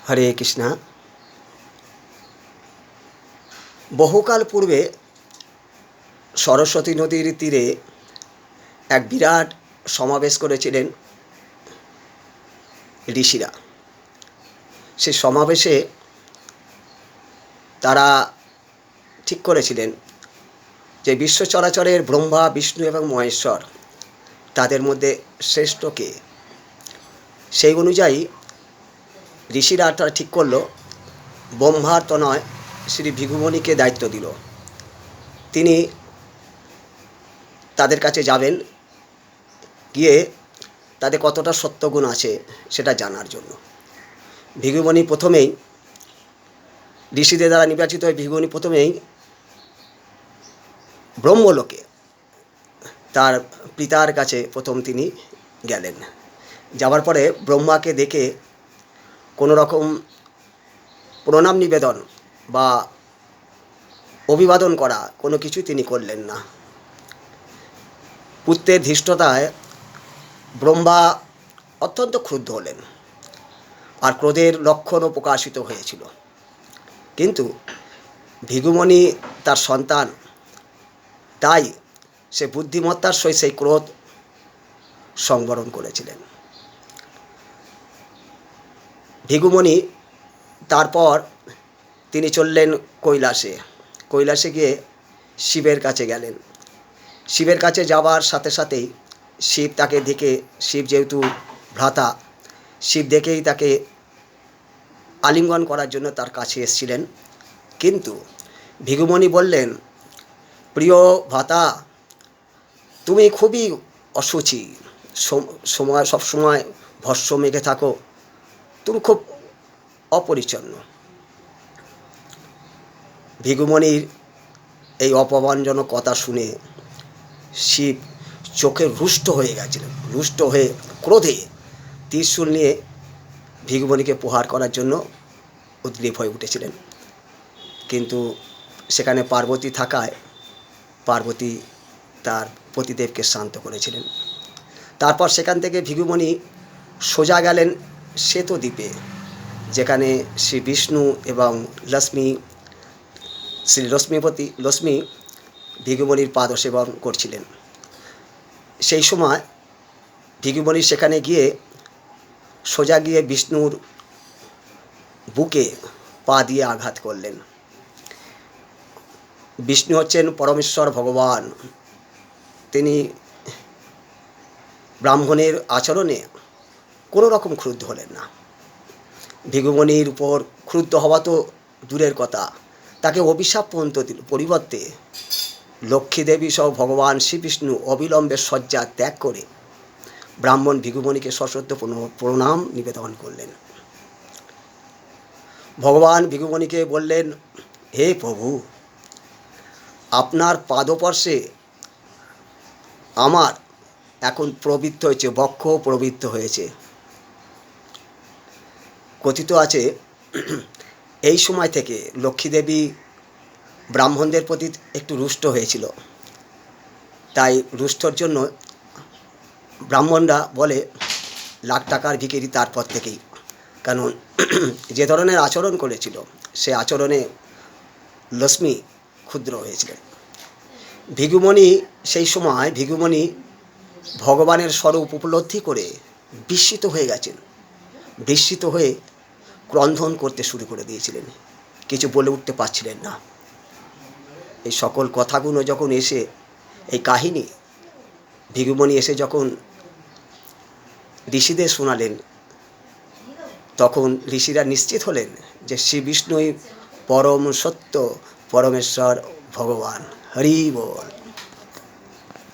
হরে কৃষ্ণা। বহুকাল পূর্বে সরস্বতী নদীর তীরে এক বিরাট সমাবেশ করেছিলেন ঋষিরা। সে সমাবেশে তারা ঠিক করেছিলেন যে বিশ্ব চরাচরের ব্রহ্মা, বিষ্ণু এবং মহেশ্বর, তাদের মধ্যে শ্রেষ্ঠ কে। সেই অনুযায়ী ঋষিরা তারা ঠিক করলো ব্রহ্মার তো নয়, শ্রী ভৃগুমুনিকে দায়িত্ব দিল। তিনি তাদের কাছে যাবেন, গিয়ে তাদের কতটা সত্যগুণ আছে সেটা জানার জন্য। ভৃগুমুনি প্রথমেই, ঋষিদের দ্বারা নির্বাচিত হয়ে ভৃগুমুনি প্রথমেই ব্রহ্মলোকে তার পিতার কাছে প্রথম তিনি গেলেন। যাওয়ার পরে ব্রহ্মাকে দেখে কোনো রকম প্রণাম নিবেদন বা অভিবাদন করা কোনো কিছু তিনি করলেন না। পুত্রের ধৃষ্টতায় ব্রহ্মা অত্যন্ত ক্রুদ্ধ হলেন, আর ক্রোধের লক্ষণও প্রকাশিত হয়েছিল। কিন্তু ভৃগুমুনি তার সন্তান, তাই সে বুদ্ধিমত্তার সহিত সেই ক্রোধ সংবরণ করেছিলেন। ভৃগুমুনি তারপর তিনি চললেন কৈলাসে। কৈলাসে গিয়ে শিবের কাছে গেলেন। শিবের কাছে যাওয়ার সাথে সাথেই শিব তাকে দেখে, শিব যেহেতু ভ্রাতা, শিব দেখেই তাকে আলিঙ্গন করার জন্য তার কাছে এসেছিলেন। কিন্তু ভৃগুমুনি বললেন, প্রিয় ভ্রাতা, তুমি খুবই অশুচি, সময় সবসময় ভস্য মেঘে থাকো, তুমি খুব অপরিচ্ছন্ন। ভৃগুমুনির এই অপমানজনক কথা শুনে শিব চোখে রুষ্ট হয়ে গেছিলেন। রুষ্ট হয়ে ক্রোধে ত্রিশূল নিয়ে ভৃগুমুনিকে প্রহার করার জন্য উদ্গ্রীব হয়ে উঠেছিলেন। কিন্তু সেখানে পার্বতী থাকায় পার্বতী তার পতিদেবকে শান্ত করেছিলেন। তারপর সেখান থেকে ভৃগুমুনি সোজা গেলেন শ্বেতদ্বীপে, যেখানে শ্রী বিষ্ণু এবং শ্রী লক্ষ্মী ভৃগুমুনির পাদ সেবন করছিলেন। সেই সময় ভৃগুমুনি সেখানে গিয়ে সোজা গিয়ে বিষ্ণুর বুকে পা দিয়ে আঘাত করলেন। বিষ্ণু হচ্ছেন পরমেশ্বর ভগবান। তিনি ব্রাহ্মণের আচরণে কোনো রকম ক্রুদ্ধ হলেন না। ভৃগুমুনির উপর ক্রুদ্ধ হওয়া তো দূরের কথা, তাকে অভিশাপ পর্যন্ত দিল। পরিবর্তে লক্ষ্মী দেবী সহ ভগবান শ্রী বিষ্ণু অবিলম্বে শয্যা ত্যাগ করে ব্রাহ্মণ ভৃগুমুনিকে সশ্রদ্ধ প্রণাম নিবেদন করলেন। ভগবান ভৃগুমুনিকে বললেন, হে প্রভু, আপনার পাদস্পর্শে আমার এখন প্রবৃত্ত হয়েছে, বক্ষ প্রবৃত্ত হয়েছে। কথিত আছে এই সময় থেকে লক্ষ্মীদেবী ব্রাহ্মণদের প্রতি একটু রুষ্ট হয়েছিল। তাই রুষ্টর জন্য ব্রাহ্মণরা বলে লাখ টাকার ভিখিরি তারপর থেকেই। কারণ যে ধরনের আচরণ করেছিল সে আচরণে লক্ষ্মী ক্ষুদ্র হয়েছিলেন। ভৃগুমুনি সেই সময় ভৃগুমুনি ভগবানের স্বরূপ উপলব্ধি করে বিস্মিত হয়ে গেছেন। বিস্মিত হয়ে ক্রন্দন করতে শুরু করে দিয়েছিলেন, কিছু বলে উঠতে পারছিলেন না। এই সকল কথাগুলো যখন এসে, এই কাহিনী ভৃগুমুনি এসে যখন ঋষিদের শোনালেন, তখন ঋষিরা নিশ্চিত হলেন যে শ্রী বিষ্ণুই পরম সত্য পরমেশ্বর ভগবান। হরি বল।